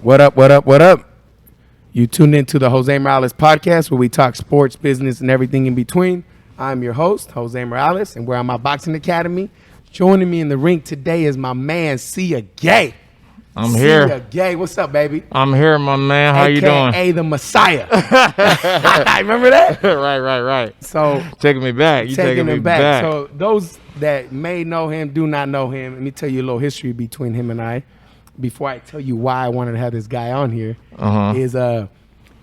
What up, what up, what up? You tuned into the Jose Morales podcast where we talk sports, business, and everything in between. I'm your host, Jose Morales, and we're at my boxing academy. Joining me in the ring today is my man, Sia Gay. I'm here. Sia Gay, what's up, baby? I'm here, my man. How you doing? AKA the Messiah. Remember that? Right. So taking me back. You taking me back. So those that may know him, do not know him. Let me tell you a little history between him and I. Before I tell you why I wanted to have this guy on here, is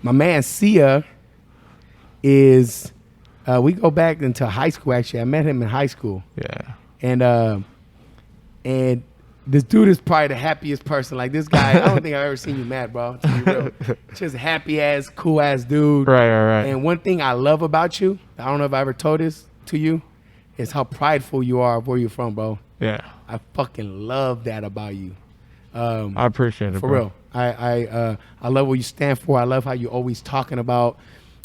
my man Sia is we go back into high school. Actually, I met him in high school. Yeah. And this dude is probably the happiest person. Like this guy, I don't think I've ever seen you mad, bro. To be real. Just happy ass, cool ass dude. Right. And one thing I love about you, I don't know if I ever told this to you, is how prideful you are of where you're from, bro. Yeah. I fucking love that about you. I appreciate it, for bro. real. I love what you stand for. I love how you're always talking about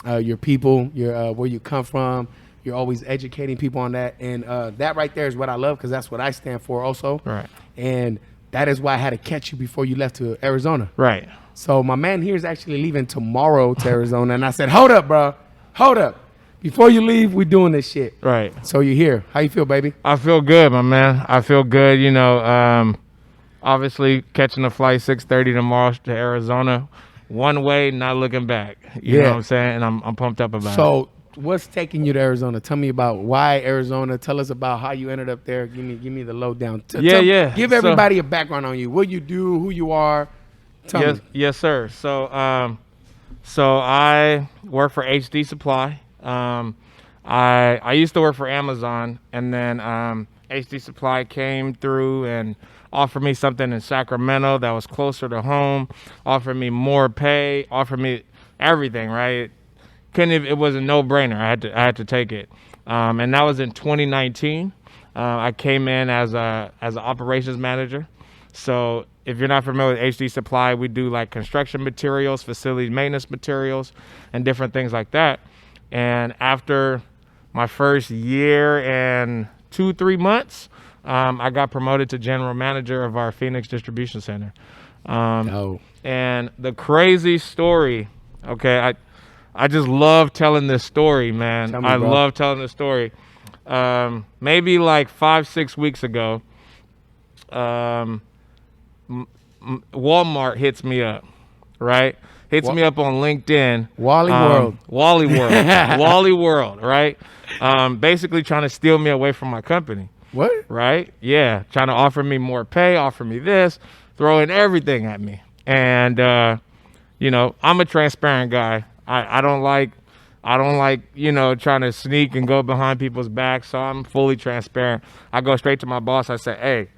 your people, your where you come from. You're always educating people on that, and that right there is what I love because that's what I stand for also. Right. And that is why I had to catch you before you left to Arizona. Right. So my man here is actually leaving tomorrow to Arizona, and I said, "Hold up, bro. Hold up. Before you leave, we're doing this shit." Right. So you're here. How you feel, baby? I feel good, my man. I feel good. You know, obviously catching a flight 6:30 tomorrow to Arizona, one way, not looking back. You know what I'm saying? And I'm pumped up about it. So what's taking you to Arizona? Tell me about why Arizona. Tell us about how you ended up there. Give me the lowdown. Give everybody a background on you. What you do, who you are. Tell me. Yes, sir. So I work for HD Supply. I used to work for Amazon, and then HD Supply came through and offered me something in Sacramento that was closer to home, offered me more pay, offered me everything, right? It was a no-brainer. I had to take it. And that was in 2019. I came in as an operations manager. So if you're not familiar with HD Supply, we do like construction materials, facility maintenance materials, and different things like that. And after my first year and 2-3 months, I got promoted to general manager of our Phoenix distribution center. And the crazy story, okay, I just love telling this story, man. I love telling this story. Maybe like 5-6 weeks ago, Walmart hits me up, right? Hits me up on LinkedIn. Wally World, right? Basically trying to steal me away from my company. What? Right? Yeah. Trying to offer me more pay, offer me this, throwing everything at me. And, you know, I'm a transparent guy. I don't like, you know, trying to sneak and go behind people's backs. So I'm fully transparent. I go straight to my boss. I say, hey,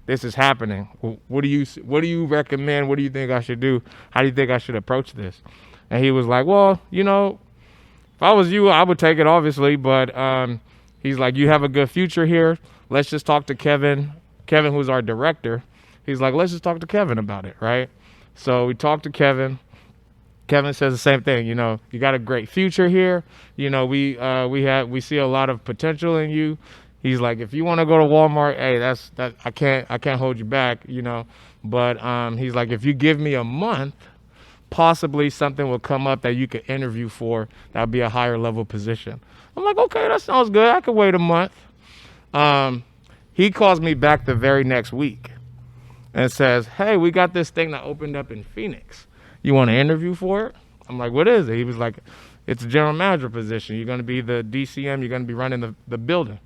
this is happening. What do you recommend? What do you think I should do? How do you think I should approach this? And he was like, well, you know, if I was you, I would take it, obviously. But he's like, you have a good future here. Let's just talk to Kevin, who's our director. He's like, let's just talk to Kevin about it, right? So we talked to Kevin. Kevin says the same thing. You know, you got a great future here. You know, we see a lot of potential in you. He's like, if you want to go to Walmart, hey, I can't hold you back, you know. But he's like, if you give me a month, possibly something will come up that you could interview for. That'll be a higher level position. I'm like, okay, that sounds good. I could wait a month. He calls me back the very next week and says, hey, we got this thing that opened up in Phoenix. You want to interview for it? I'm like, what is it? He was like, it's a general manager position. You're going to be the DCM. You're going to be running the building.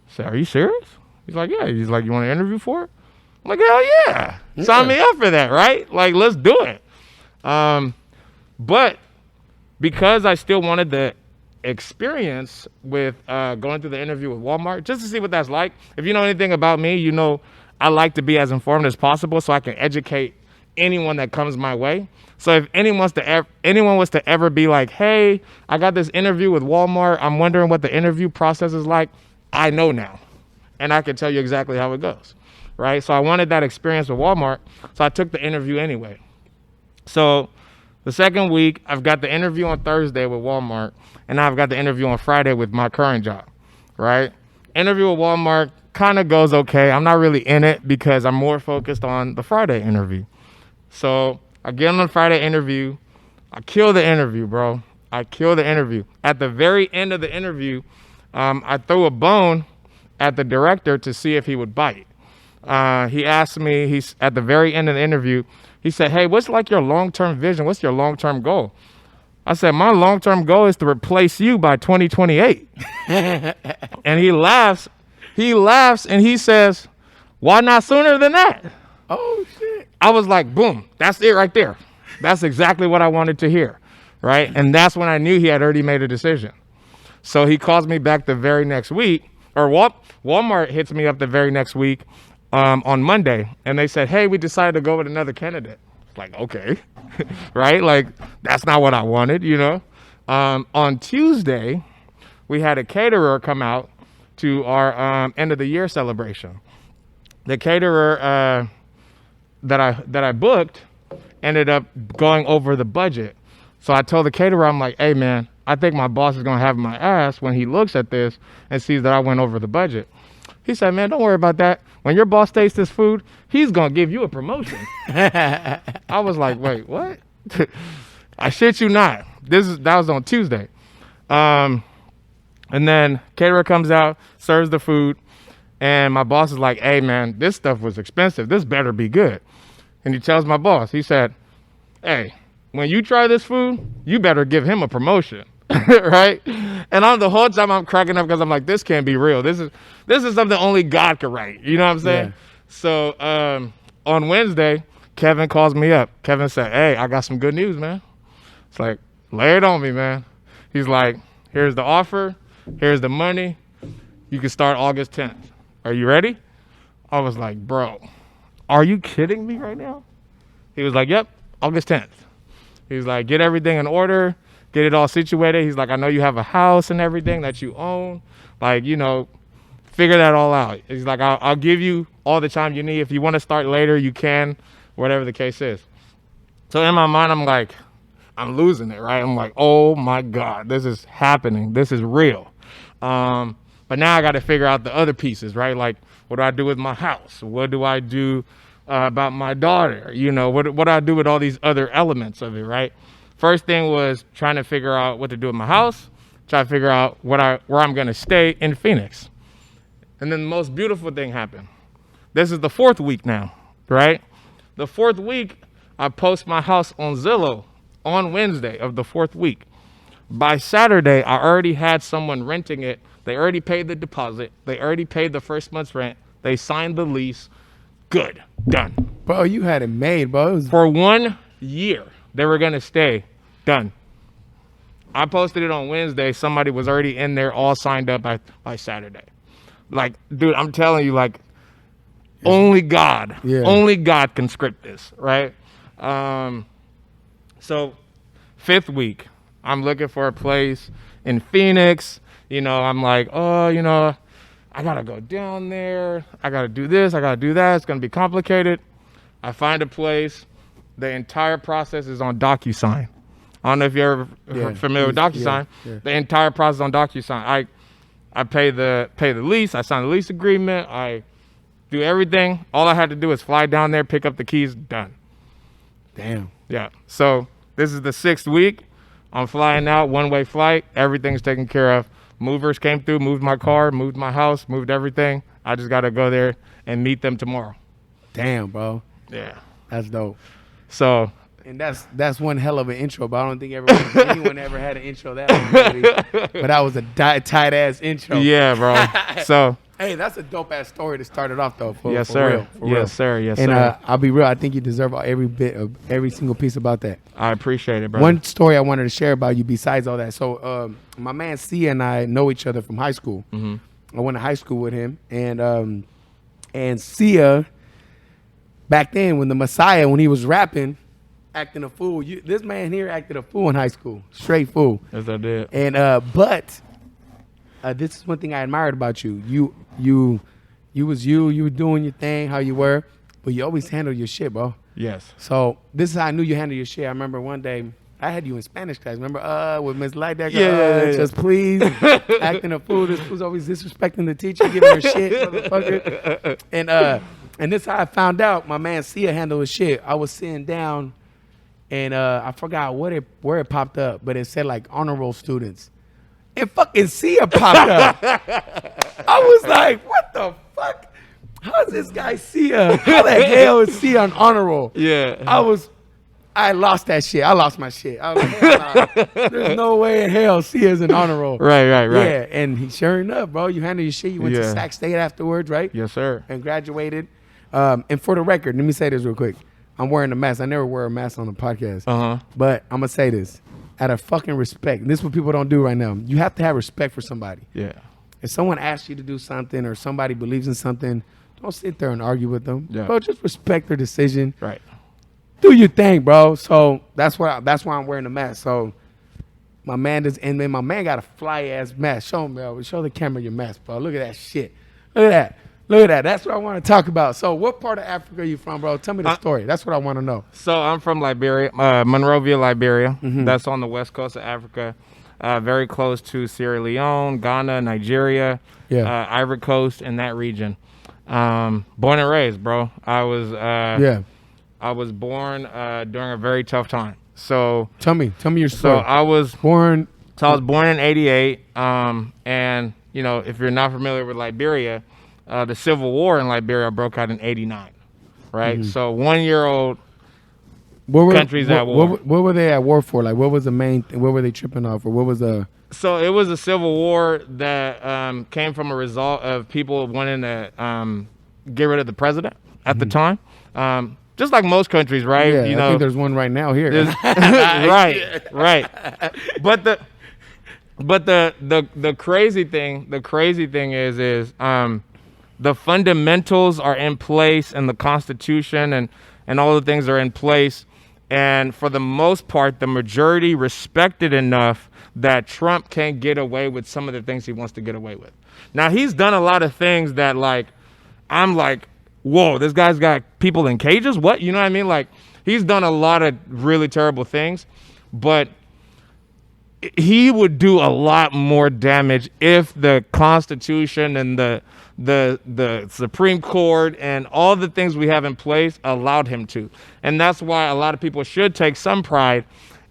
I said, are you serious? He's like, yeah. He's like, you want to interview for it? I'm like, hell yeah. Sign me up for that, right? Like, let's do it. But because I still wanted the experience with going through the interview with Walmart, just to see what that's like. If you know anything about me, you know I like to be as informed as possible so I can educate anyone that comes my way. So if anyone was to ever be like, hey, I got this interview with Walmart, I'm wondering what the interview process is like, I know now. And I can tell you exactly how it goes, right? So I wanted that experience with Walmart, so I took the interview anyway. So the second week, I've got the interview on Thursday with Walmart, and I've got the interview on Friday with my current job, right? interview with Walmart kind of goes okay. I'm not really in it because I'm more focused on the Friday interview. So I get on the Friday interview. I kill the interview, bro. I kill the interview. At the very end of the interview, I throw a bone at the director to see if he would bite. He asked me, he's at the very end of the interview, he said, hey, what's like your long-term vision? What's your long-term goal? I said, my long-term goal is to replace you by 2028. And he laughs and he says, why not sooner than that? Oh, shit. I was like, boom, that's it right there. That's exactly what I wanted to hear, right? And that's when I knew he had already made a decision. So he calls me back the very next week, or Walmart hits me up the very next week on Monday, and they said, hey, we decided to go with another candidate. It's like, okay, right? Like, that's not what I wanted, you know? On Tuesday, we had a caterer come out to our end of the year celebration. The caterer that I booked ended up going over the budget. So I told the caterer, I'm like, hey man, I think my boss is gonna have my ass when he looks at this and sees that I went over the budget. He said, man, don't worry about that. When your boss tastes this food, he's gonna give you a promotion. I was like, wait, what? I shit you not. That was on Tuesday. And then caterer comes out, serves the food, and my boss is like, hey man, this stuff was expensive. This better be good. And he tells my boss, he said, hey, when you try this food, you better give him a promotion, right? And the whole time I'm cracking up because I'm like, this can't be real. This is something only God could write. You know what I'm saying? Yeah. So on Wednesday, Kevin calls me up. Kevin said, hey, I got some good news, man. It's like, lay it on me, man. He's like, here's the offer. Here's the money. You can start August 10th. Are you ready? I was like, bro, are you kidding me right now? He was like, yep, August 10th. He was like, get everything in order, get it all situated. He's like, I know you have a house and everything that you own. Like, you know, figure that all out. He's like, I'll give you all the time you need. If you want to start later, you can, whatever the case is. So in my mind, I'm like, I'm losing it, right? I'm like, oh my God, this is happening. This is real. But now I got to figure out the other pieces, right? Like, what do I do with my house? What do I do about my daughter? You know, what do I do with all these other elements of it, right? First thing was trying to figure out what to do with my house, try to figure out where I'm going to stay in Phoenix. And then the most beautiful thing happened. This is the 4th week now, right? The 4th week, I post my house on Zillow on Wednesday of the 4th week. By Saturday, I already had someone renting it. They already paid the deposit. They already paid the first month's rent. They signed the lease. Good. Done. Bro, you had it made, bro. For 1 year, they were going to stay. Done. I posted it on Wednesday. Somebody was already in there, all signed up by Saturday. Like, dude, I'm telling you, like, only God can script this, right? So 5th week, I'm looking for a place in Phoenix. You know, I'm like, oh, you know, I got to go down there. I got to do this. I got to do that. It's going to be complicated. I find a place. The entire process is on DocuSign. I don't know if you're ever familiar with DocuSign. Yeah. The entire process on DocuSign. I pay the lease. I sign the lease agreement. I do everything. All I had to do is fly down there, pick up the keys, done. Damn. Yeah. So this is the 6th week. I'm flying out, one-way flight. Everything's taken care of. Movers came through, moved my car, moved my house, moved everything. I just got to go there and meet them tomorrow. Damn, bro. Yeah. That's dope. So. And that's one hell of an intro, but I don't think anyone ever had an intro that long. But that was a tight-ass intro. Yeah, bro. So. Hey, that's a dope-ass story to start it off, though. Yes, sir. Yes, sir. And I'll be real. I think you deserve every single piece about that. I appreciate it, bro. One story I wanted to share about you besides all that. So my man Sia and I know each other from high school. Mm-hmm. I went to high school with him. And Sia, back then, when the Messiah, when he was rapping, acting a fool. This man here acted a fool in high school. Straight fool. Yes, I did. And but this is one thing I admired about you. You were doing your thing, how you were, but you always handled your shit, bro. Yes. So this is how I knew you handled your shit. I remember one day I had you in Spanish class. Remember, with Miss Lidecker? Yeah. Just please, acting a fool. This fool's always disrespecting the teacher, giving her shit, motherfucker. And this how I found out. My man Sia handled his shit. I was sitting down, and I forgot where it popped up, but it said like honor roll students, and fucking Sia popped up. I was like, what the fuck? How's this guy Sia? How the hell is Sia on honor roll? Yeah. I lost that shit. I lost my shit. I was like, hell nah. There's no way in hell Sia's an honor roll. Right. Yeah, and he sure enough, bro. You handled your shit. You went to Sac State afterwards, right? Yes, sir. And graduated. And for the record, let me say this real quick. I'm wearing a mask. I never wear a mask on the podcast. But I'm going to say this. Out of fucking respect. And this is what people don't do right now. You have to have respect for somebody. Yeah. If someone asks you to do something or somebody believes in something, don't sit there and argue with them. Yeah. Bro, just respect their decision. Right. Do your thing, bro. So that's why I'm wearing the mask. So my man got a fly ass mask. Show him, bro. Show the camera your mask, bro. Look at that shit. Look at that. That's what I want to talk about. So what part of Africa are you from, bro? Tell me the story. That's what I want to know. So I'm from Liberia, Monrovia, Liberia. That's on the west coast of Africa. Very close to Sierra Leone, Ghana, Nigeria, Ivory Coast, in that region. Born and raised, bro. I was born during a very tough time. So tell me your story. So I was born in '88. And you know, if you're not familiar with Liberia, the Civil War in Liberia broke out in '89, right? So 1 year old countries at war. What were they at war for? Like, what was the main thing? What were they tripping off? Or what was the? So it was a civil war that came from a result of people wanting to get rid of the president at the time. Just like most countries, right? Yeah, you know, I think there's one right now here. right. But the crazy thing is the fundamentals are in place, and the Constitution and all the things are in place, and for the most part, the majority respected enough that Trump can't get away with some of the things he wants to get away with. Now, he's done a lot of things that, like, I'm like, whoa, this guy's got people in cages? What? You know what I mean? Like, he's done a lot of really terrible things, but he would do a lot more damage if the Constitution and the Supreme Court and all the things we have in place allowed him to. And that's why a lot of people should take some pride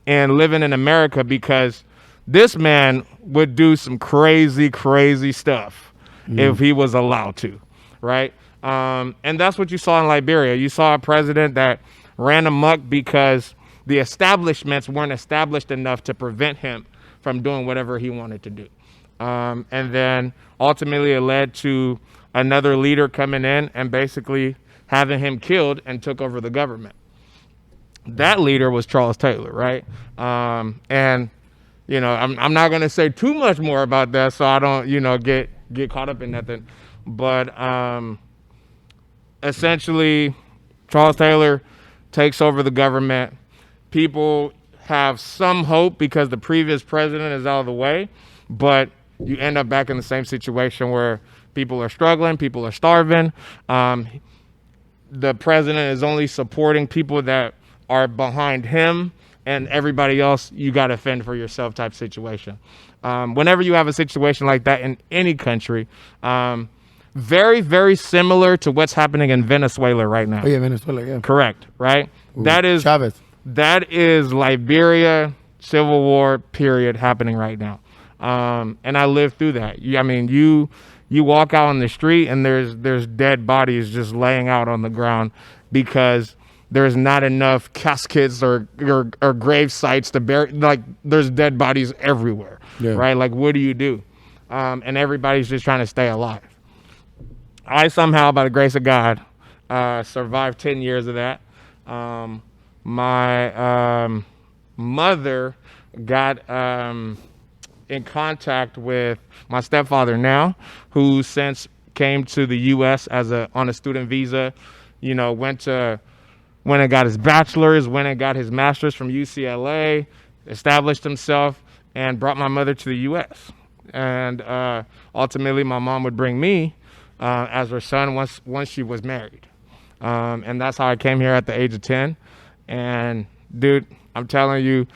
in living in America, because this man would do some crazy, crazy stuff if he was allowed to, right? And that's what you saw in Liberia. You saw a president that ran amok because the establishments weren't established enough to prevent him from doing whatever he wanted to do. And then ultimately it led to another leader coming in and basically having him killed and took over the government. That leader was Charles Taylor, right? And, you know, I'm not going to say too much more about that so I don't, you know, get caught up in nothing. But essentially, Charles Taylor takes over the government. People have some hope because the previous president is out of the way, but you end up back in the same situation where people are struggling, people are starving. The president is only supporting people that are behind him, and everybody else, you got to fend for yourself type situation. Whenever you have a situation like that in any country, very, very similar to what's happening in Venezuela right now. Oh, yeah, Venezuela, yeah. Correct, right? Ooh, that is Chavez. That is Liberia Civil War period happening right now. And I lived through that. I mean, you walk out on the street and there's dead bodies just laying out on the ground because there's not enough caskets or grave sites to bury. Like, there's dead bodies everywhere, right? Like, what do you do? And everybody's just trying to stay alive. I somehow, by the grace of God, survived 10 years of that. My mother got in contact with my stepfather now, who since came to the U.S. on a student visa. You know, went and got his bachelor's, went and got his master's from UCLA, established himself, and brought my mother to the U.S. And ultimately, my mom would bring me as her son once she was married. And that's how I came here at the age of 10. And dude, I'm telling you,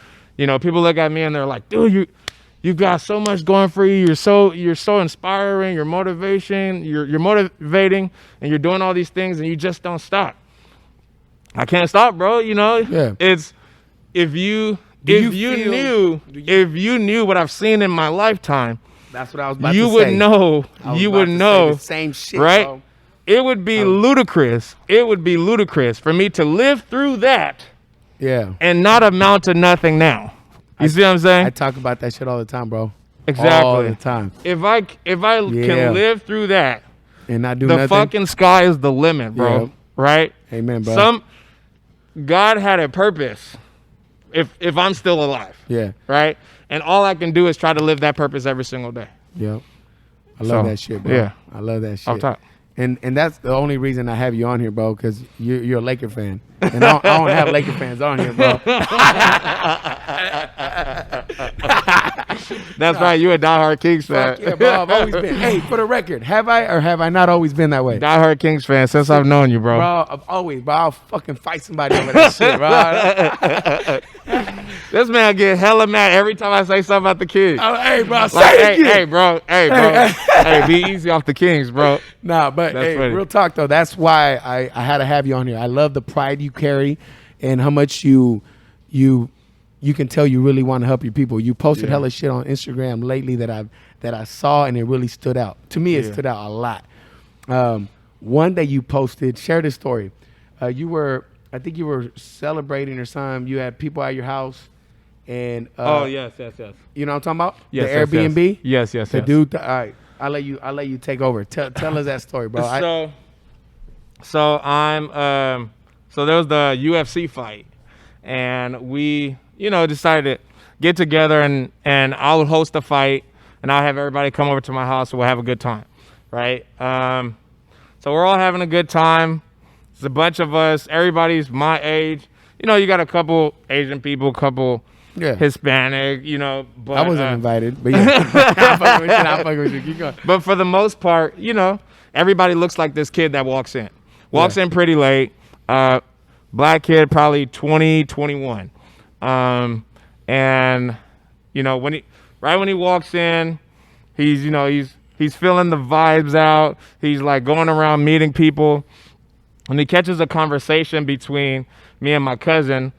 You know, people look at me and they're like, dude, you've got so much going for you. You're so inspiring. You're motivating, and you're doing all these things, and you just don't stop. I can't stop, bro. You know, it's if you knew what I've seen in my lifetime, that's what I was about you to would say. know. You would know. The same shit, right? Bro. It would be ludicrous. It would be ludicrous for me to live through that. Yeah. And not amount to nothing now. You see what I'm saying? I talk about that shit all the time, bro. Exactly. All the time. If I can live through that, and not do the nothing, fucking sky is the limit, bro. Yeah. Right? Amen, bro. God had a purpose. If I'm still alive. Yeah. Right? And all I can do is try to live that purpose every single day. Yeah. I love that shit, bro. Yeah. I love that shit. Off top. And that's the only reason I have you on here, bro, because you're a Laker fan. And I don't have Laker fans on here, bro. That's right. You a diehard Kings fan. Fuck yeah, bro. I've always been. Hey, for the record, have I or have I not always been that way? Diehard Kings fan since I've known you, bro. Bro, I've always, bro. I'll fucking fight somebody over that shit, bro. This man get hella mad every time I say something about the Kings. Oh, hey, bro. Hey, bro. Hey, be easy off the Kings, bro. Nah, but That's hey, funny. real talk though. That's why I had to have you on here. I love the pride you carry, and how much you can tell you really want to help your people. You posted hella shit on Instagram lately that I saw, and it really stood out. To me, it stood out a lot. One that you posted, share this story. I think you were celebrating or something. You had people at your house, and yes. you know what I'm talking about? Yes, the Airbnb. Yes. The dude. All right, I'll let you take over. Tell us that story, bro. So there was the UFC fight, and we, decided to get together and I would host the fight, and I'll have everybody come over to my house and we'll have a good time, right? So we're all having a good time. It's a bunch of us. Everybody's my age. You got a couple Asian people, couple Hispanic, but I wasn't invited, but yeah. I'll fuck with you. Keep going. But for the most part, everybody looks like this kid that walks in pretty late. Black kid, probably 20, 21. And when he walks in, he's feeling the vibes out. He's like going around meeting people, and he catches a conversation between me and my cousin.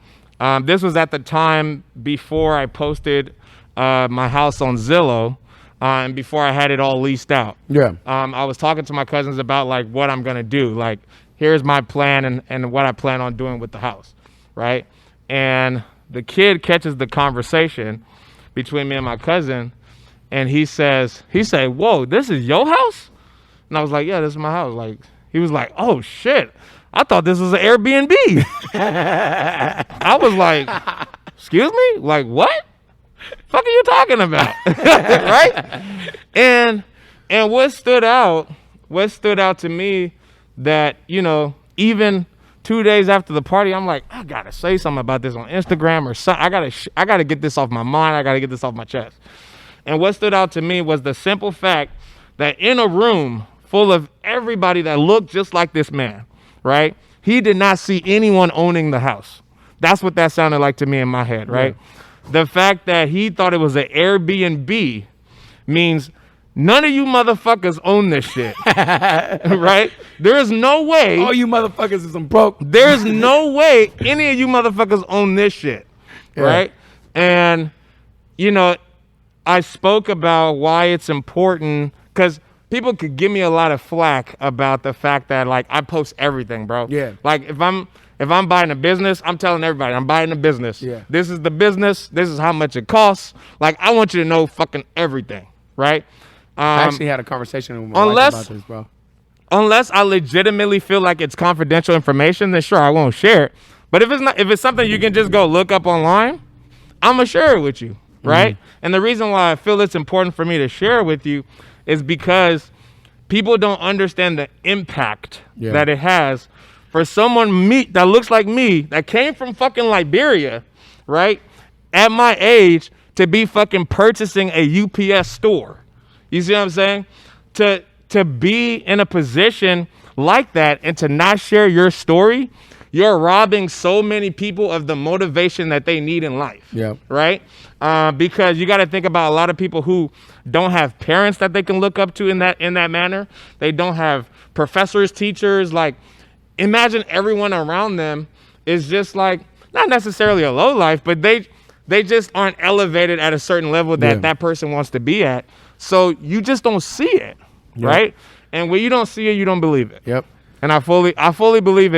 This was at the time before I posted my house on Zillow, and before I had it all leased out. Yeah. I was talking to my cousins about like what I'm gonna do. Like, here's my plan and what I plan on doing with the house, right? And the kid catches the conversation between me and my cousin, and he said, "Whoa, this is your house?" And I was like, "Yeah, this is my house." Like, he was like, "Oh shit, I thought this was an Airbnb." I was like, "Excuse me? Like, what? Fuck are you talking about?" Right? And what stood out to me, that even 2 days after the party, I'm like, I gotta say something about this on Instagram or something. I gotta get this off my mind. I gotta get this off my chest. And what stood out to me was the simple fact that in a room full of everybody that looked just like this man, right? He did not see anyone owning the house. That's what that sounded like to me in my head, right? Yeah. The fact that he thought it was an Airbnb means none of you motherfuckers own this shit, right? There is no way. All you motherfuckers is some broke. There's no way any of you motherfuckers own this shit, right? And, I spoke about why it's important, because people could give me a lot of flack about the fact that, like, I post everything, bro. Yeah. Like, if I'm buying a business, I'm telling everybody I'm buying a business. Yeah. This is the business. This is how much it costs. Like, I want you to know fucking everything, right? I actually had a conversation with my wife about this, bro. Unless I legitimately feel like it's confidential information, then sure, I won't share it. But if it's something you can just go look up online, I'm gonna share it with you, right? Mm-hmm. And the reason why I feel it's important for me to share it with you is because people don't understand the impact that it has for someone that looks like me, that came from fucking Liberia, right? At my age, to be fucking purchasing a UPS store. You see what I'm saying? To be in a position like that and to not share your story, you're robbing so many people of the motivation that they need in life. Yeah. Right? Because you got to think about a lot of people who don't have parents that they can look up to in that manner. They don't have professors, teachers. Like, imagine everyone around them is just like, not necessarily a low life, but they just aren't elevated at a certain level that that person wants to be at. So you just don't see it, right? And when you don't see it, you don't believe it. Yep. And I fully believe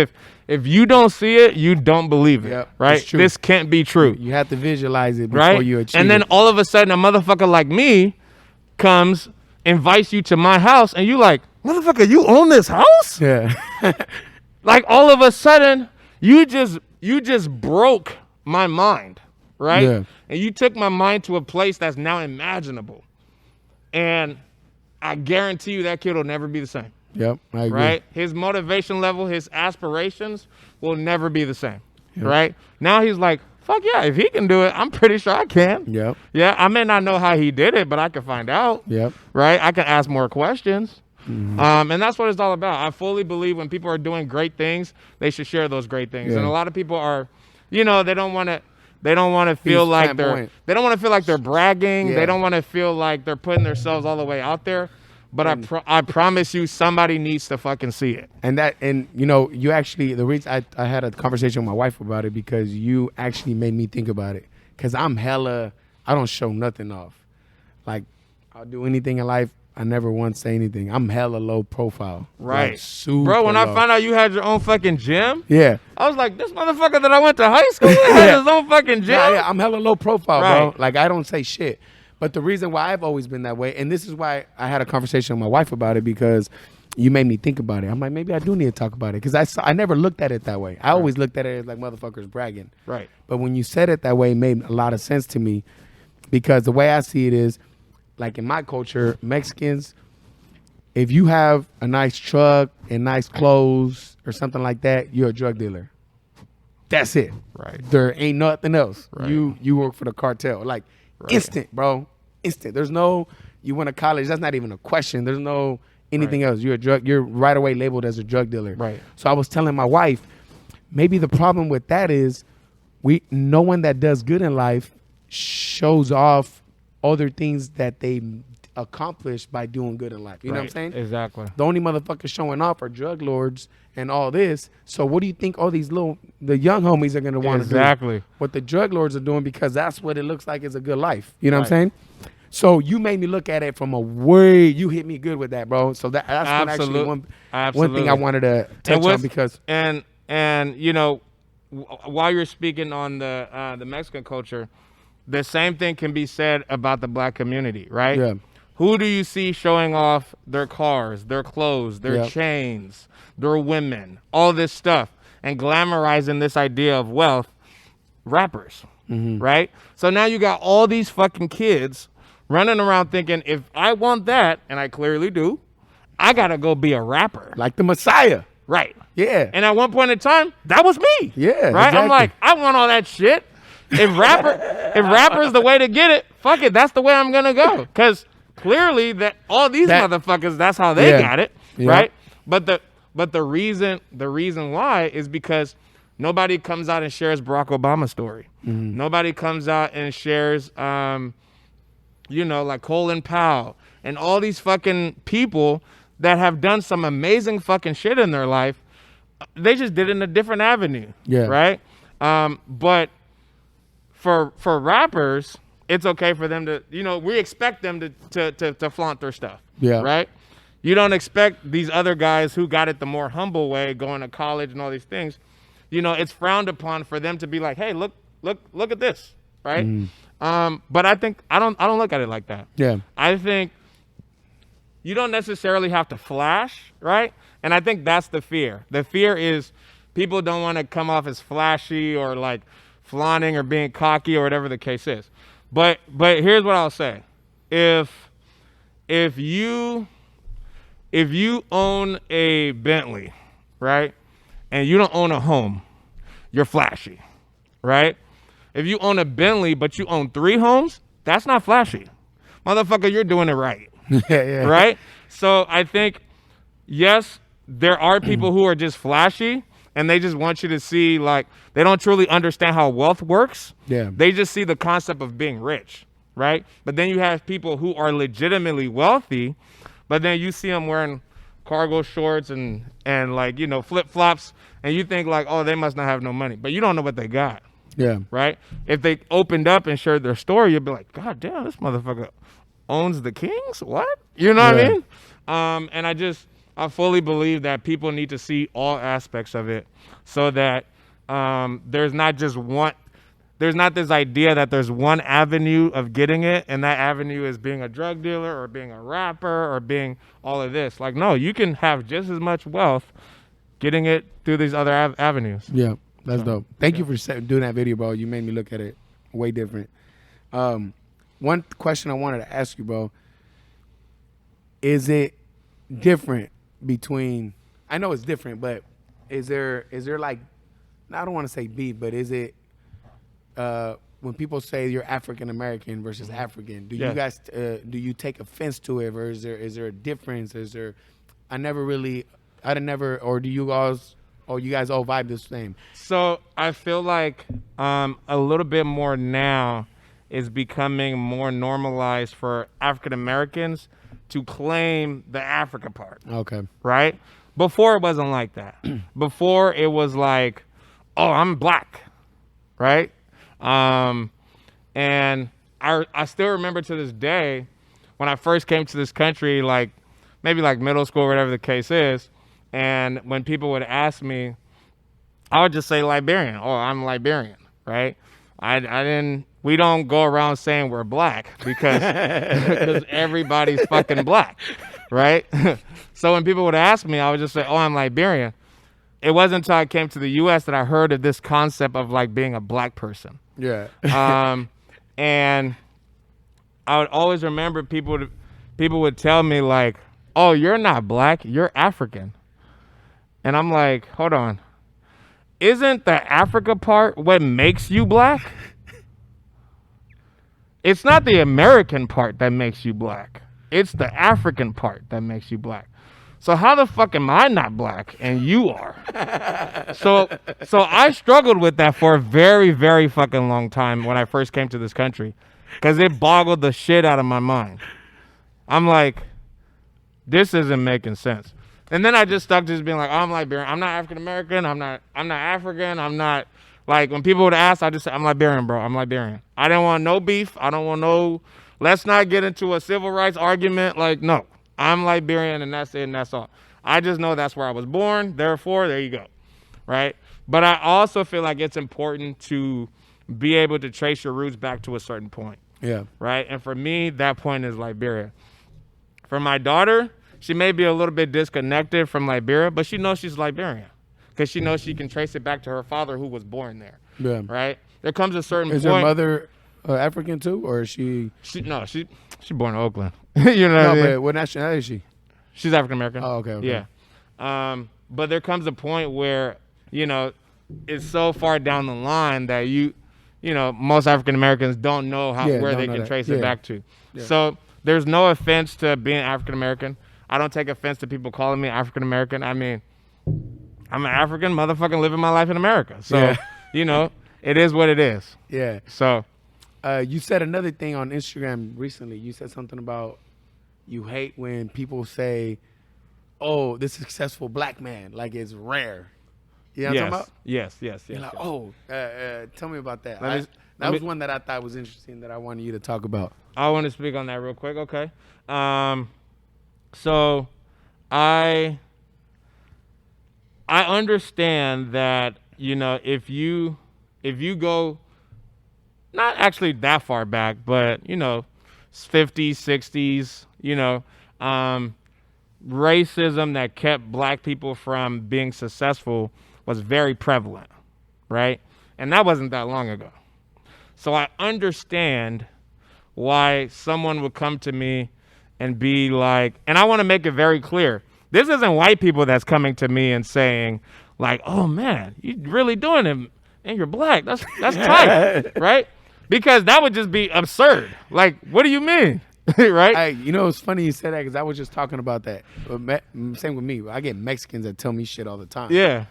if you don't see it, you don't believe it, right? This can't be true. You have to visualize it before you achieve it. And then all of a sudden, a motherfucker like me comes, invites you to my house, and you like, motherfucker, you own this house? Yeah. Like, all of a sudden, you just broke my mind, right? Yeah. And you took my mind to a place that's now imaginable. And I guarantee you that kid will never be the same. Yep, I agree. Right? His motivation level, his aspirations will never be the same. Yep. Right? Now he's like, fuck yeah, if he can do it, I'm pretty sure I can. Yep. Yeah, I may not know how he did it, but I can find out. Yep. Right? I can ask more questions. Mm-hmm. And that's what it's all about. I fully believe when people are doing great things, they should share those great things. Yeah. And a lot of people are, they don't want to feel like they don't want to feel like they're bragging. Yeah. They don't want to feel like they're putting themselves all the way out there. But I promise you, somebody needs to fucking see it. And you actually, the reason I had a conversation with my wife about it, because you actually made me think about it. Because I don't show nothing off. Like, I'll do anything in life. I never once say anything. I'm hella low profile. Right. Like, super Bro, when low. I found out you had your own fucking gym, yeah, I was like, this motherfucker that I went to high school with had his own fucking gym. Yeah, I'm hella low profile, Right. bro. Like, I don't say shit. But the reason why I've always been that way, and this is why I had a conversation with my wife about it, because you made me think about it. I'm like, maybe I do need to talk about it, because I never looked at it that way. I always looked at it as like motherfuckers bragging. Right. But when you said it that way, it made a lot of sense to me, because the way I see it is, like in my culture, Mexicans, if you have a nice truck and nice clothes or something like that, you're a drug dealer. That's it. Right. There ain't nothing else. Right. You work for the cartel. Like, instant, bro. Instant. There's no, you went to college, that's not even a question. There's no anything else. You're right away labeled as a drug dealer. Right. So I was telling my wife, maybe the problem with that is no one that does good in life shows off other things that they accomplished by doing good in life. You know what I'm saying? Exactly. The only motherfuckers showing off are drug lords and all this. So what do you think all these the young homies are going to want to do? Exactly. What the drug lords are doing, because that's what it looks like is a good life. You know what I'm saying? So you made me look at it from you hit me good with that, bro. So that's actually one thing I wanted to touch on, because. And while you're speaking on the Mexican culture, the same thing can be said about the black community, right? Yeah. Who do you see showing off their cars, their clothes, their chains, their women, all this stuff, and glamorizing this idea of wealth? Rappers, right? So now you got all these fucking kids running around thinking, if I want that, and I clearly do, I gotta go be a rapper. Like the Messiah. Right. Yeah. And at one point in time, that was me. Yeah. Right? Exactly. I'm like, I want all that shit. If rapper is the way to get it, fuck it, that's the way I'm gonna go. Because clearly that all these motherfuckers, that's how they got it. Yeah. Right? But the reason why is because nobody comes out and shares Barack Obama's story. Mm-hmm. Nobody comes out and shares like Colin Powell and all these fucking people that have done some amazing fucking shit in their life. They just did it in a different avenue. Yeah. Right? But for rappers, it's okay for them to, we expect them to flaunt their stuff. Yeah. Right? You don't expect these other guys who got it the more humble way, going to college and all these things. It's frowned upon for them to be like, hey, look at this. Right? But I think I don't look at it like that. Yeah. I think you don't necessarily have to flash, right? And I think that's the fear. The fear is people don't want to come off as flashy or like flaunting or being cocky or whatever the case is. But here's what I'll say. If you own a Bentley, right? And you don't own a home, you're flashy, right? If you own a Bentley but you own 3 homes, that's not flashy. Motherfucker, you're doing it right. Yeah. Right? So I think, yes, there are people who are just flashy, and they just want you to see, like, they don't truly understand how wealth works. Yeah. They just see the concept of being rich, right? But then you have people who are legitimately wealthy, but then you see them wearing cargo shorts and like, you know, flip-flops, and you think like, oh, they must not have no money, but you don't know what they got. Yeah. Right? If they opened up and shared their story, you'd be like, God damn, this motherfucker owns the Kings? What? You know what I mean? And I fully believe that people need to see all aspects of it, so that there's not this idea that there's one avenue of getting it, and that avenue is being a drug dealer or being a rapper or being all of this. Like, no, you can have just as much wealth getting it through these other avenues. Yeah, that's dope. Thank you for doing that video, bro. You made me look at it way different. One question I wanted to ask you, bro, is it different between, I know it's different, but is there like, I don't want to say beef, but is it, when people say you're African American versus African, do you guys do you take offense to it, or is there a difference? Is there, or do you guys all vibe the same? So I feel like a little bit more now is becoming more normalized for African Americans to claim the Africa part. Okay. Right? Before it wasn't like that. Before it was like, oh, I'm black. Right? And I still remember to this day when I first came to this country, like maybe like middle school, whatever the case is. And when people would ask me, I would just say Liberian. Oh, I'm Liberian, right? We don't go around saying we're black because everybody's fucking black, right? So when people would ask me, I would just say, oh, I'm Liberian. It wasn't until I came to the U.S. that I heard of this concept of like being a black person. Yeah. And I would always remember people would tell me like, oh, you're not black, you're African. And I'm like, hold on. Isn't the Africa part what makes you black? It's not the American part that makes you black. It's the African part that makes you black. So how the fuck am I not black and you are? So I struggled with that for a very, very fucking long time when I first came to this country, because it boggled the shit out of my mind. I'm like, this isn't making sense. And then I just stuck to just being like, oh, I'm Liberian. I'm not African American. I'm not African. I'm not, like, when people would ask, I just say, I'm Liberian, bro. I'm Liberian. I didn't want no beef. I don't want no, let's not get into a civil rights argument. Like, no, I'm Liberian and that's it and that's all. I just know that's where I was born. Therefore, there you go. Right? But I also feel like it's important to be able to trace your roots back to a certain point. Yeah. Right? And for me, that point is Liberia. For my daughter, she may be a little bit disconnected from Liberia, but she knows she's Liberian because she knows she can trace it back to her father who was born there. Yeah. Right? There comes a certain point. Is her mother African too, or is she? No, she's born in Oakland. You know what I mean? But what nationality is she? She's African American. Oh, okay. Yeah. But there comes a point where, you know, it's so far down the line that you know, most African Americans don't know where they can trace it back to. Yeah. So there's no offense to being African American. I don't take offense to people calling me African American. I mean, I'm an African motherfucking living my life in America. So, you know, it is what it is. Yeah. So, you said another thing on Instagram recently. You said something about you hate when people say, oh, this successful black man, like it's rare. You know what I'm talking about? Yes. You're like, oh, tell me about that. That was one that I thought was interesting that I wanted you to talk about. I want to speak on that real quick. Okay. So I understand that, you know, if you go not actually that far back, but, you know, 50s, 60s, you know, racism that kept black people from being successful was very prevalent, right? And that wasn't that long ago. So I understand why someone would come to me and be like, and I want to make it very clear, this isn't white people that's coming to me and saying like, oh man, you really doing it and you're black. That's tight, right? Because that would just be absurd. Like, what do you mean? Right? You know, it's funny you said that because I was just talking about that. Same with me. I get Mexicans that tell me shit all the time. Yeah.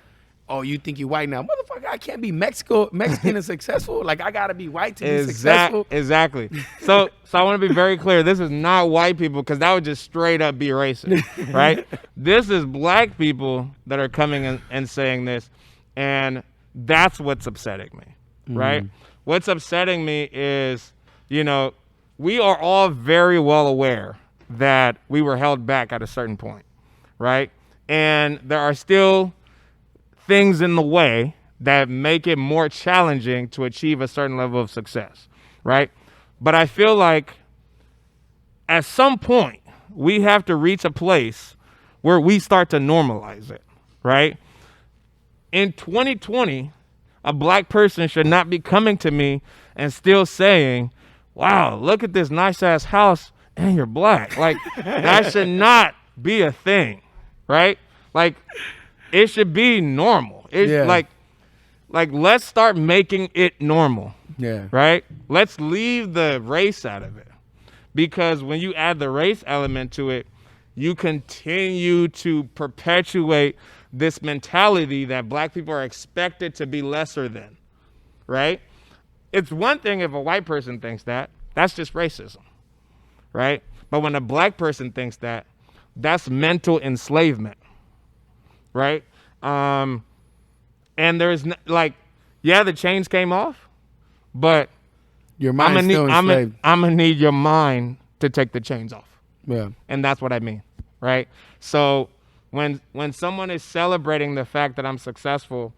oh, you think you white now, motherfucker? I can't be Mexican and successful. Like I gotta be white to be successful. Exactly. So I want to be very clear. This is not white people because that would just straight up be racist, right? This is black people that are coming and saying this, and that's what's upsetting me, right? What's upsetting me is, we are all very well aware that we were held back at a certain point, right? And there are still things in the way that make it more challenging to achieve a certain level of success, right? But I feel like at some point we have to reach a place where we start to normalize it, right? In 2020, a black person should not be coming to me and still saying, wow, look at this nice ass house and you're black. Like that should not be a thing, right? Like it should be normal. Like let's start making it normal. Yeah. Right? Let's leave the race out of it. Because when you add the race element to it, you continue to perpetuate this mentality that black people are expected to be lesser than, right? It's one thing if a white person thinks that, that's just racism, right? But when a black person thinks that, that's mental enslavement, right? And there's the chains came off, but your mind's still enslaved. I'm gonna need your mind to take the chains off. Yeah. And that's what I mean, right? So when someone is celebrating the fact that I'm successful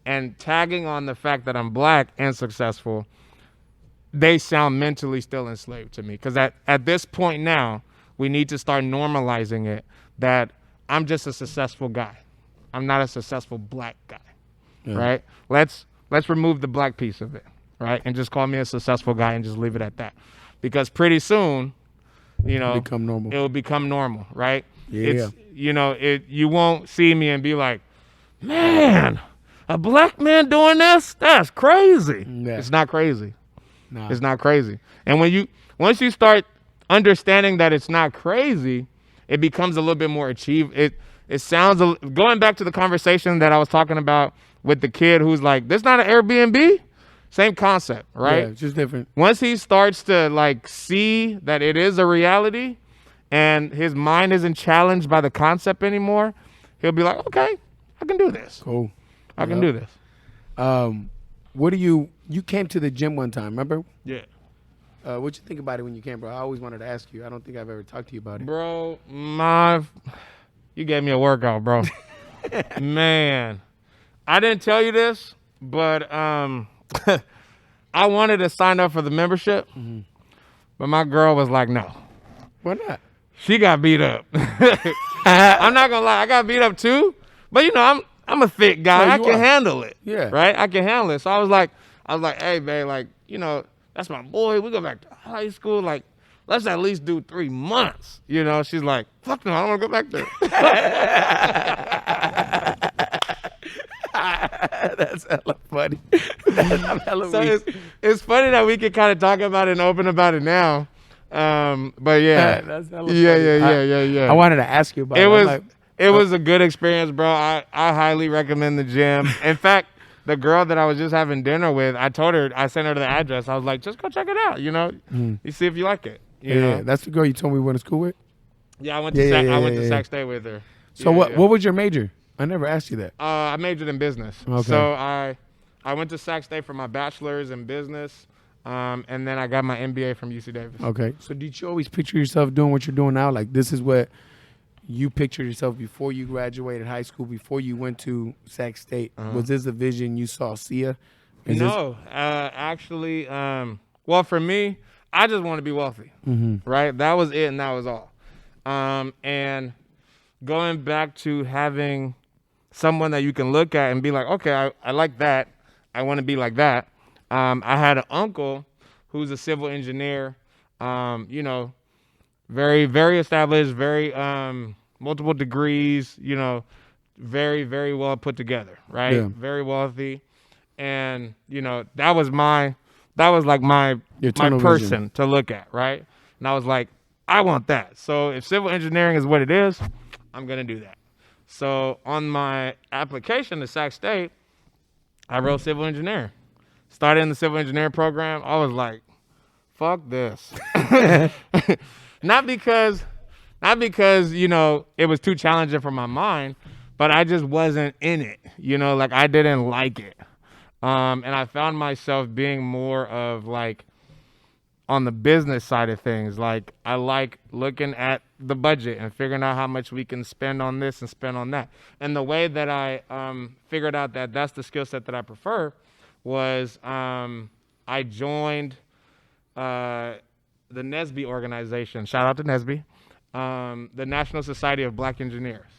and tagging on the fact that I'm black and successful, they sound mentally still enslaved to me. Because at this point now, we need to start normalizing it that I'm just a successful guy. I'm not a successful black guy, right? Let's remove the black piece of it, right? And just call me a successful guy and just leave it at that. Because pretty soon, it'll become normal, right? Yeah. You won't see me and be like, man, a black man doing this? That's crazy. Yeah. It's not crazy. No. It's not crazy. And once you start understanding that it's not crazy, it becomes a little bit more it sounds, going back to the conversation that I was talking about with the kid who's like, this not an Airbnb? Same concept, right? Yeah, it's just different. Once he starts to see that it is a reality and his mind isn't challenged by the concept anymore, he'll be like, okay, I can do this. Cool. I can do this. You came to the gym one time, remember? Yeah. What'd you think about it when you came, bro? I always wanted to ask you. I don't think I've ever talked to you about it. Bro, you gave me a workout, bro. Man, I didn't tell you this, but I wanted to sign up for the membership, but my girl was like, no. Why not? She got beat up. I'm not gonna lie, I got beat up too, but I'm a fit guy. I can handle it. Yeah. Right? I can handle it. So I was like, hey, babe, that's my boy. We go back to high school. Let's at least do 3 months. She's like, fuck no, I don't want to go back there. That's hella funny. That's hella weak. It's funny that we can kind of talk about it and open about it now. But yeah. That's hella funny. Yeah. I wanted to ask you about it. It was a good experience, bro. I highly recommend the gym. In fact, the girl that I was just having dinner with, I sent her the address. I was like, just go check it out, You see if you like it. You know? That's the girl you told me we went to school with? Yeah, I went to Sac State with her. So what was your major? I never asked you that. I majored in business. Okay. So I went to Sac State for my bachelor's in business, and then I got my MBA from UC Davis. Okay. So did you always picture yourself doing what you're doing now? Like this is what you pictured yourself before you graduated high school, before you went to Sac State? Was this a vision you saw Sia? Actually, well, for me, I just want to be wealthy, right? That was it, and that was all. And going back to having someone that you can look at and be like, okay, I like that. I want to be like that. I had an uncle who's a civil engineer, very, very established, very multiple degrees, very, very well put together, right? Yeah. Very wealthy. And, that was my person vision to look at, right? And I was like, I want that. So if civil engineering is what it is, I'm going to do that. So on my application to Sac State, I wrote civil engineering. Started in the civil engineering program. I was like, fuck this. Not because, you know, it was too challenging for my mind, but I just wasn't in it. You know, like I didn't like it. And I found myself being more of like on the business side of things. Like I like looking at the budget and figuring out how much we can spend on this and spend on that. And the way that I figured out that that's the skill set that I prefer was I joined the NSBE organization. Shout out to NSBE, the National Society of Black Engineers.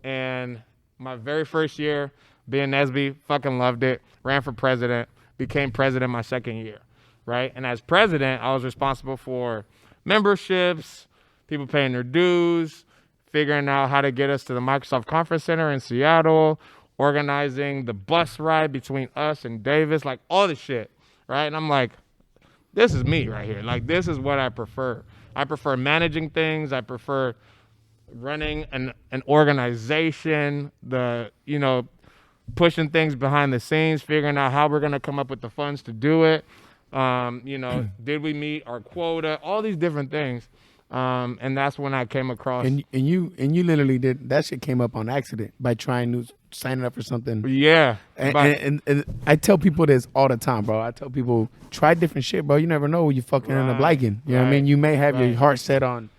And my very first year being NSBE, fucking loved it. Ran for president, became president my second year, right? And as president, I was responsible for memberships, people paying their dues, figuring out how to get us to the Microsoft Conference Center in Seattle, organizing the bus ride between us and Davis, like all this shit, right? And I'm like, this is me right here. Like, this is what I prefer. I prefer managing things. I prefer running an organization, you know, pushing things behind the scenes, figuring out how we're going to come up with the funds to do it. You know, did we meet our quota? All these different things. And that's when I came across. And you literally did that shit came up on accident by signing up for something. Yeah. And I tell people this all the time, bro. I tell people, try different shit, bro. You never know what you fucking end up liking. You know what I mean? You may have your heart set on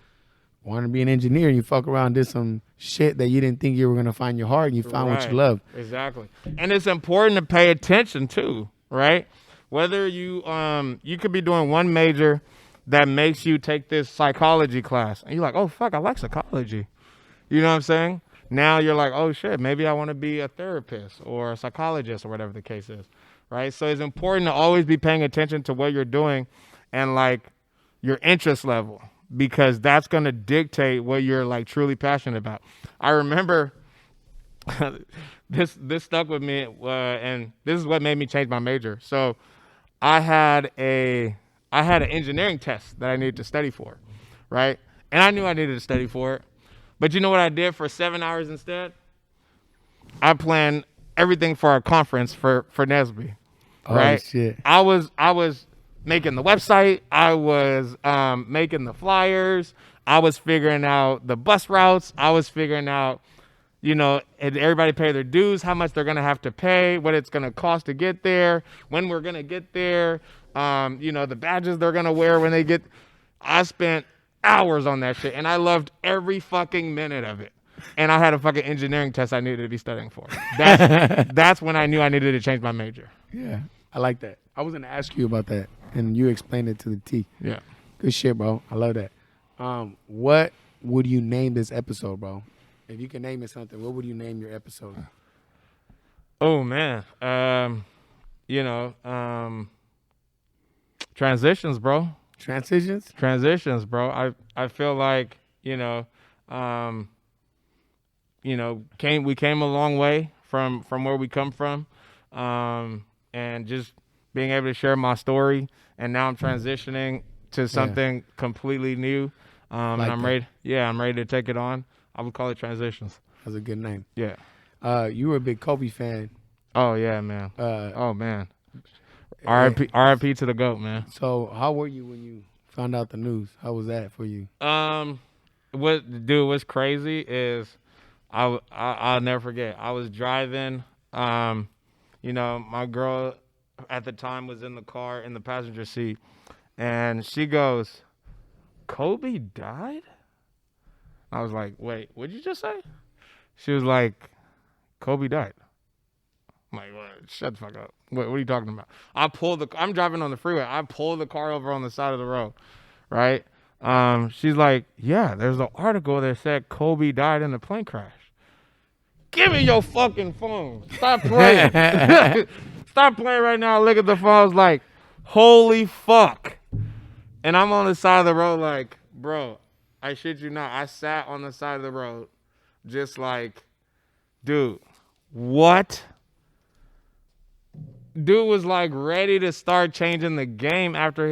wanting to be an engineer, and you fuck around, did some shit that you didn't think you were going to find your heart, and you found what you love. Exactly. And it's important to pay attention too, right? Whether you could be doing one major that makes you take this psychology class, and you're like, oh fuck, I like psychology. You know what I'm saying? Now you're like, oh shit, maybe I want to be a therapist or a psychologist or whatever the case is, right? So it's important to always be paying attention to what you're doing and like your interest level, because that's going to dictate what you're like truly passionate about. I remember this stuck with me, and this is what made me change my major. So I had an engineering test that I needed to study for, right? And I knew I needed to study for it. But you know what I did for 7 hours instead? I planned everything for our conference for NSBE, right? Oh, shit. I was making the website. I was making the flyers. I was figuring out the bus routes. I was figuring out, you know, everybody pay their dues, how much they're going to have to pay, what it's going to cost to get there, when we're going to get there, you know, the badges they're going to wear when they get. I spent hours on that shit, and I loved every fucking minute of it. And I had a fucking engineering test I needed to be studying for. That's when I knew I needed to change my major. Yeah, I like that. I was going to ask you about that, and you explained it to the T. Yeah. Good shit, bro. I love that. What would you name this episode, bro? If you can name it something, what would you name your episode? Oh, man. You know, transitions, bro. Transitions, bro. I feel like, you know, we came a long way from where we come from, and just being able to share my story, and now I'm transitioning to something completely new, and I'm ready. Yeah, I'm ready to take it on. I would call it transitions. That's a good name. Yeah. You were a big Kobe fan. Oh yeah, man. Oh man. R.I.P. to the GOAT, man. So how were you when you found out the news? How was that for you? What's crazy is I'll never forget. I was driving. You know, my girl at the time was in the car in the passenger seat, and she goes, "Kobe died?" I was like, "Wait, what'd you just say?" She was like, "Kobe died." I'm like, what? Shut the fuck up. What are you talking about? I'm driving on the freeway. I pulled the car over on the side of the road, right? She's like, yeah, there's an article that said Kobe died in a plane crash. Give me your fucking phone. Stop playing. Stop playing right now. Look at the phone. I was like, holy fuck. And I'm on the side of the road like, bro, I shit you not. I sat on the side of the road just like, dude, what? Dude was like ready to start changing the game after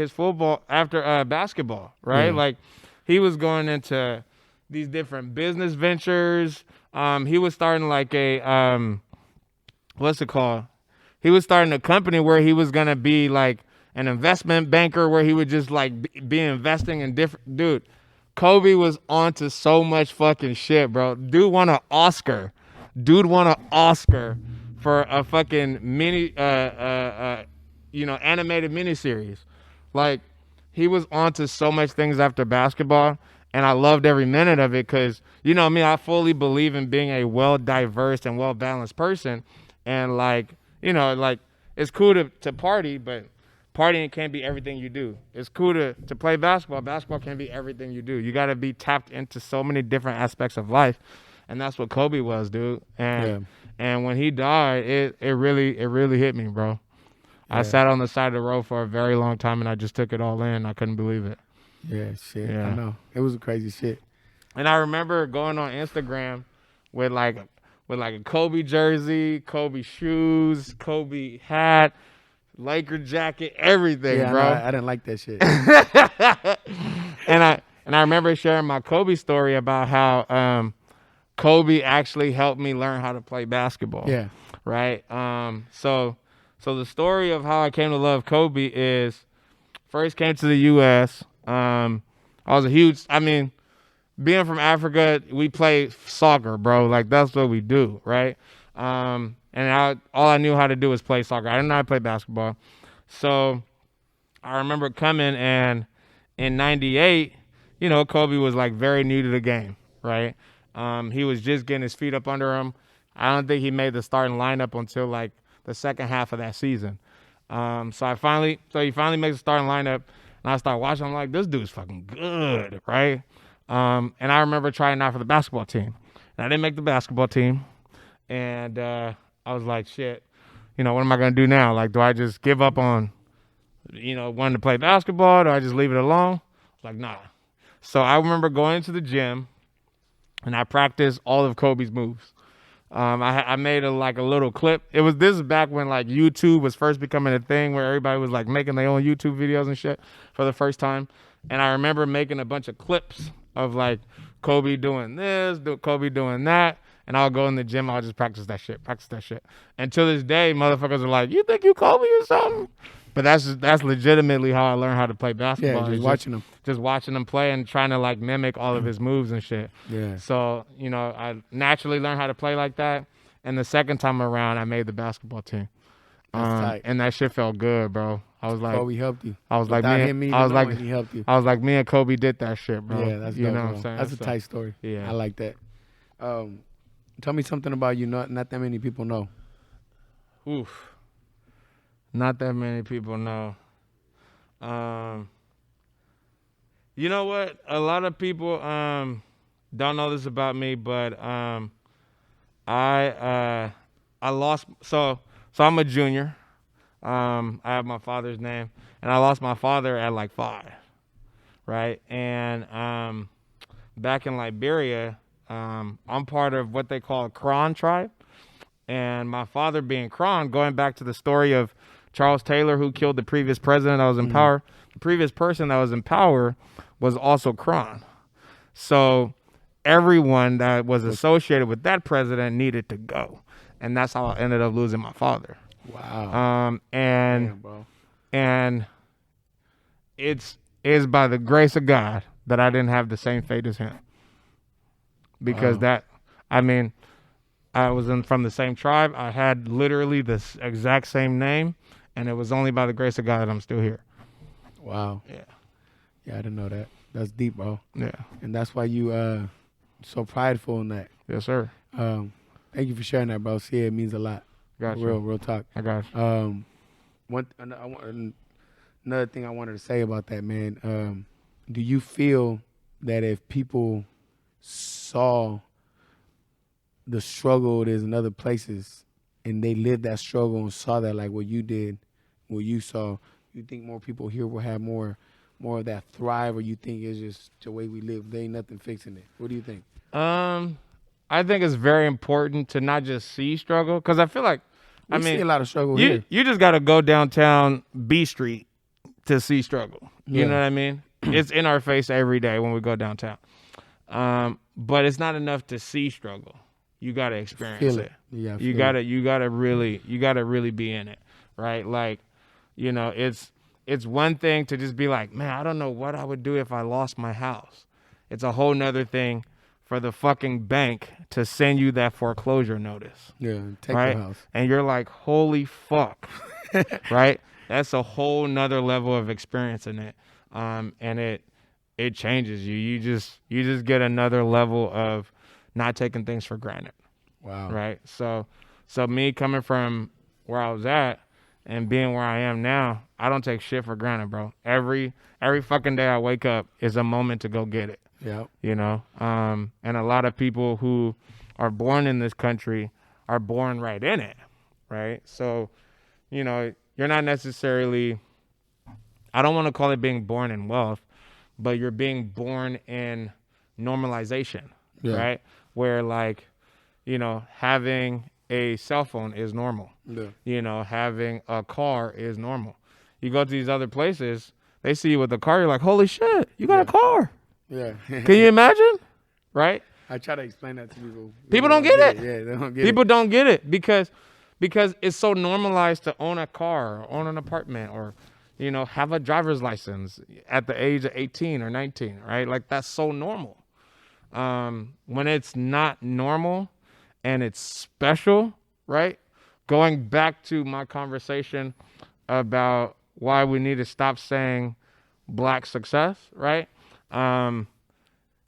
basketball, right? Yeah. Like he was going into these different business ventures, He was starting like what's it called? He was starting a company where he was gonna be like an investment banker, where he would just like be investing in different. Dude, Kobe was onto so much fucking shit, bro. Dude won an Oscar. For a fucking animated miniseries. Like, he was onto so much things after basketball, and I loved every minute of it because, you know me, I fully believe in being a well-diverse and well-balanced person. And, like, you know, like, it's cool to party, but partying can't be everything you do. It's cool to play basketball. Basketball can't be everything you do. You got to be tapped into so many different aspects of life. And that's what Kobe was, dude. And when he died, it really hit me, bro. Yeah. I sat on the side of the road for a very long time, and I just took it all in. I couldn't believe it. Yeah, shit. Yeah. I know. It was a crazy shit. And I remember going on Instagram with like a Kobe jersey, Kobe shoes, Kobe hat, Laker jacket, everything, bro. I didn't like that shit. And I remember sharing my Kobe story about how Kobe actually helped me learn how to play basketball. Yeah. Right. So the story of how I came to love Kobe is, first came to the U.S. I was being from Africa, we play soccer, bro. Like, that's what we do, right? All I knew how to do was play soccer. I didn't know how to play basketball. So I remember coming, and in '98, you know, Kobe was like very new to the game, right? He was just getting his feet up under him. I don't think he made the starting lineup until like the second half of that season. So he finally makes the starting lineup, and I start watching. I'm like, this dude's fucking good, right? And I remember trying out for the basketball team, and I didn't make the basketball team. And I was like, shit, you know, what am I gonna do now? Like, do I just give up on, you know, wanting to play basketball? Do I just leave it alone? Like, nah. So I remember going into the gym, and I practiced all of Kobe's moves. I made a little clip. This is back when like YouTube was first becoming a thing, where everybody was like making their own YouTube videos and shit for the first time. And I remember making a bunch of clips of like Kobe doing this, Kobe doing that. And I'll go in the gym, I'll just practice that shit. And to this day, motherfuckers are like, you think you Kobe or something? But that's legitimately how I learned how to play basketball. Yeah, just watching him play and trying to like mimic all of his moves and shit. Yeah. So, you know, I naturally learned how to play like that. And the second time around, I made the basketball team. And that shit felt good, bro. I was like, Kobe helped you. I was like, he helped you. I was like, me and Kobe did that shit, bro. Yeah, that's dope, you know bro. what I'm saying? That's a tight story. Yeah, I like that. Tell me something about you. Not that many people know. Oof. Not that many people know. You know what? A lot of people don't know this about me, but I lost. So I'm a junior. I have my father's name, and I lost my father at like 5, right? And back in Liberia, I'm part of what they call a Kron tribe, and my father being Kron, going back to the story of Charles Taylor, who killed the previous president that was in power. The previous person that was in power was also Kron. So everyone that was associated with that president needed to go. And that's how I ended up losing my father. Wow. And bro. And it's by the grace of God that I didn't have the same fate as him. Because I was from the same tribe. I had literally the exact same name. And it was only by the grace of God that I'm still here. Wow. Yeah. Yeah, I didn't know that. That's deep, bro. Yeah. And that's why you so prideful in that. Yes, sir. Thank you for sharing that, bro. See, it means a lot. Got you. Real talk. I got you. Another thing I wanted to say about that, man. Do you feel that if people saw the struggle is in other places, and they lived that struggle and saw that like what you did, what you saw, you think more people here will have more of that thrive, or you think it's just the way we live? There ain't nothing fixing it. What do you think? I think it's very important to not just see struggle, because I feel like we see a lot of struggle here. You just got to go downtown B Street to see struggle. You know what I mean? It's in our face every day when we go downtown. But it's not enough to see struggle. you gotta experience Feel it. Yeah, You gotta really be in it, right? Like, you know, it's one thing to just be like, man, I don't know what I would do if I lost my house. It's a whole nother thing for the fucking bank to send you that foreclosure notice. Yeah, take right? your house. And you're like, holy fuck, right? That's a whole nother level of experience in it. And it changes you. You just get another level of not taking things for granted. Wow. Right. So me coming from where I was at and being where I am now, I don't take shit for granted, bro. Every fucking day I wake up is a moment to go get it. Yeah. You know? And a lot of people who are born in this country are born right in it. Right. So, you know, you're not necessarily, I don't want to call it being born in wealth, but you're being born in normalization. Yeah. Right. Where, like, you know, having a cell phone is normal. Yeah. You know, having a car is normal. You go to these other places, they see you with a car, you're like, holy shit, you got a car. Yeah. Can you imagine? Right? I try to explain that to people. People don't get it. Yeah, they don't get People it. don't get it because it's so normalized to own a car or own an apartment or, you know, have a driver's license at the age of 18 or 19, right? Like, that's so normal. When it's not normal and it's special, right? Going back to my conversation about why we need to stop saying black success, right?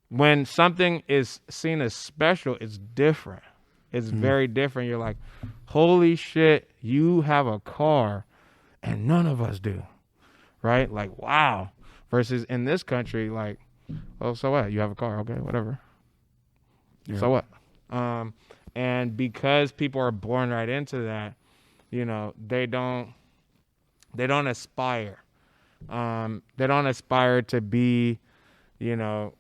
When something is seen as special, it's different. It's very different. You're like, holy shit, you have a car and none of us do, right? Like, wow. Versus in this country, like, oh, so what? You have a car. Okay, whatever. Yeah. So what? And because people are born right into that, you know, they don't aspire. They don't aspire to be, you know,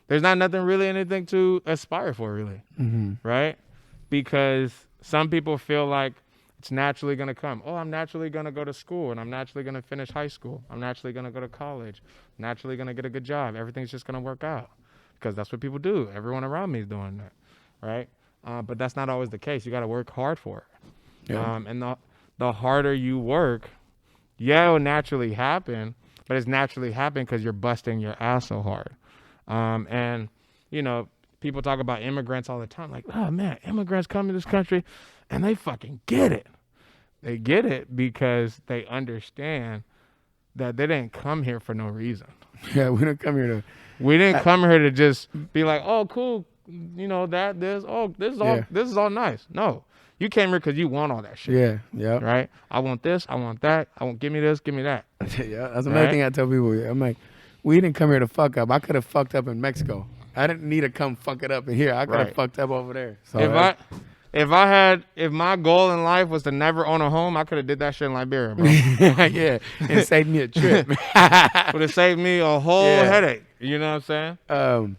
there's not anything to aspire for, really. Mm-hmm. Right? Because some people feel like it's naturally going to come. Oh, I'm naturally going to go to school and I'm naturally going to finish high school. I'm naturally going to go to college. I'm naturally going to get a good job. Everything's just going to work out because that's what people do. Everyone around me is doing that. Right? But that's not always the case. You got to work hard for it. Yeah. And the harder you work, yeah, it will naturally happen, but it's naturally happening because you're busting your ass so hard. And, you know, people talk about immigrants all the time. Like, oh, man, immigrants come to this country and they fucking get it. They get it because they understand that they didn't come here for no reason. Yeah, we didn't come here to... We didn't come here to just be like, oh, cool, you know, this is all nice. No, you came here because you want all that shit. Yeah, yeah. Right? I want this, I want that, give me this, give me that. Yeah, that's another thing I tell people. I'm like, we didn't come here to fuck up. I could have fucked up in Mexico. I didn't need to come fuck it up in here. I could have fucked up over there. So if my goal in life was to never own a home, I could have did that shit in Liberia, bro. Yeah, and saved me a trip. Would have saved me a whole headache. You know what I'm saying?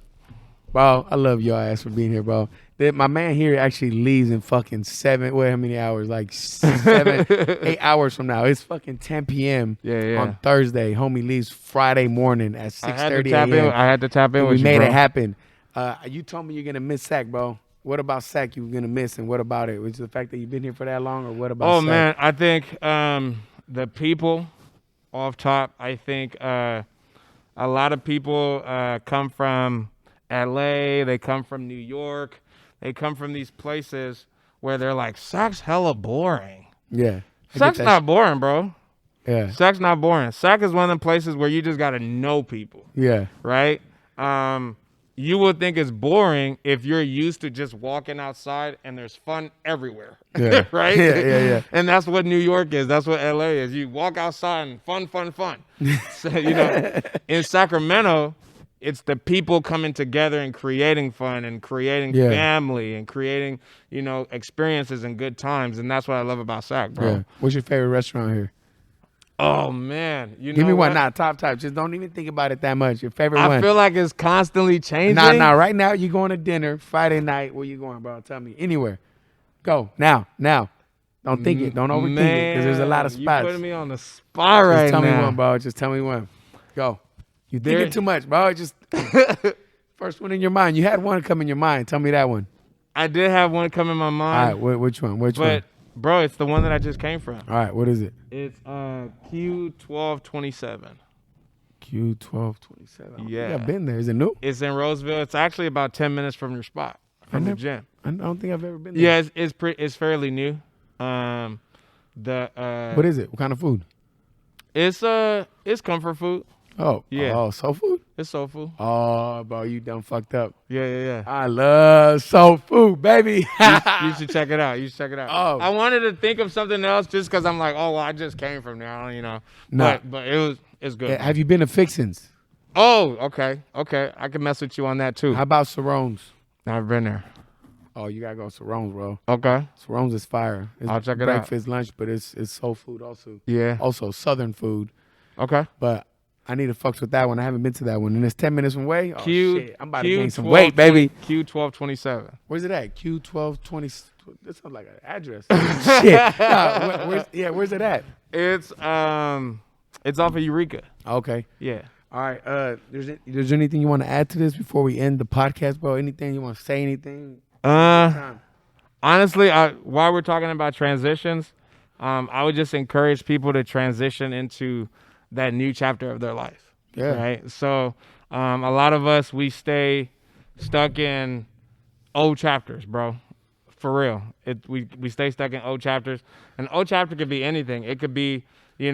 Bro, I love your ass for being here, bro. My man here actually leaves in fucking how many hours? Like 7, 8 hours from now. It's fucking 10 p.m. on Thursday. Homie leaves Friday morning at 6:30 a.m. I had to tap in with you, We made bro. it happen. You told me you're going to miss SAC, bro. What about SAC you were going to miss, and what about it? Was it the fact that you've been here for that long, or what about SAC? Man, I think the people off top, I think a lot of people come from L.A., they come from New York, they come from these places where they're like, SAC's hella boring. Yeah. SAC's not boring, bro. Yeah. SAC's not boring. SAC is one of them places where you just got to know people. Yeah. Right? You would think it's boring if you're used to just walking outside and there's fun everywhere. Yeah. Right? Yeah. And that's what New York is. That's what LA is. You walk outside and fun. So, you know, in Sacramento, it's the people coming together and creating fun and creating family and creating, you know, experiences and good times. And that's what I love about Sac, bro. Yeah. What's your favorite restaurant here? Oh, man. Give me one. Not top. Just don't even think about it that much. Your favorite one. I feel like it's constantly changing. Nah. Right now, you going to dinner Friday night. Where you going, bro? Tell me. Anywhere. Go. Now. Don't think it. Don't overthink it. Because there's a lot of spots. You're putting me on the spot right now. Just tell me one, bro. Just tell me one. Go. You thinking too much, bro. Just First one in your mind. You had one come in your mind. Tell me that one. I did have one come in my All mind. right, which one? Which one? But bro, it's the one that I just came from. All right, what is it? It's Q1227. Q1227. Yeah. I've been there. Is it new? It's in Roseville. It's actually about 10 minutes from your spot, from the gym. I don't think I've ever been there. Yeah, it's fairly new. What is it? What kind of food? It's comfort food. Oh, Yeah. Oh, soul food? It's soul food. Oh, bro, you done fucked up. Yeah. I love soul food, baby. You should check it out. Oh. I wanted to think of something else just because I'm like, oh, well, I just came from there, you know. Nah. But it's good. Have you been to Fixins? Oh, okay. I can mess with you on that too. How about Sarone's? I've been there. Oh, you gotta go to Sarone's, bro. Okay. Sarone's is fire. It's I'll check it out. breakfast, lunch, but it's soul food also. Yeah. Also Southern food. Okay. But I need to fuck with that one. I haven't been to that one. And it's 10 minutes away. Oh, Q, shit. I'm about to gain some weight, baby. Q1227. Where's it at? Q1220. This sounds like an address. Shit. Where's it at? It's off of Eureka. Okay. Yeah. All right. There's anything you want to add to this before we end the podcast, bro? Anything you want to say? Anything? Honestly, while we're talking about transitions, I would just encourage people to transition into that new chapter of their life. Yeah. Right. So, a lot of us, we stay stuck in old chapters, bro. For real. We stay stuck in old chapters. An old chapter could be anything. It could be, you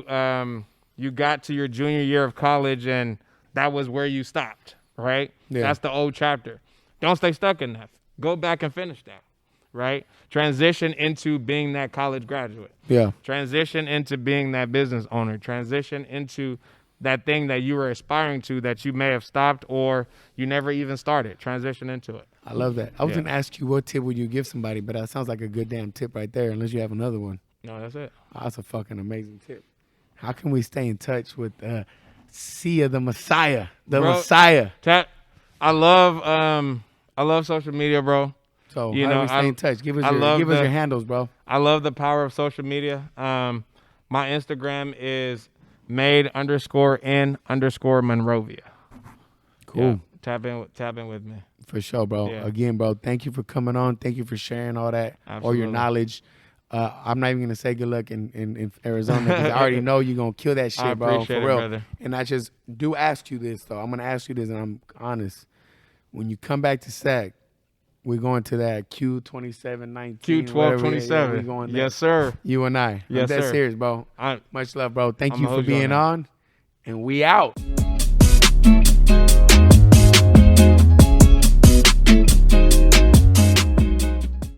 got to your junior year of college and that was where you stopped, right? Yeah. That's the old chapter. Don't stay stuck in that. Go back and finish that, right? Transition into being that college graduate. Yeah. Transition into being that business owner. Transition into that thing that you were aspiring to that you may have stopped or you never even started. Transition into it. I love that. I was going to ask you what tip would you give somebody, but that sounds like a good damn tip right there, unless you have another one. No, that's it. Oh, that's a fucking amazing tip. How can we stay in touch with Sia the Messiah? Messiah. I love social media, bro. So how do we stay in touch? Give us your handles, bro. I love the power of social media. My Instagram is made_in_Monrovia. Cool. Yeah, tap in with me. For sure, bro. Yeah. Again, bro, thank you for coming on. Thank you for sharing all that, all your knowledge. I'm not even gonna say good luck in Arizona because I already know you're gonna kill that shit, bro. For real. Brother. And I just do ask you this though. I'm gonna ask you this, and I'm honest. When you come back to SAC, we're going to that Q2719. Q1227. We going there. Yes, sir. You and I. Yes, I'm that sir. serious, bro. Much love, bro. Thank you for being on. And we out.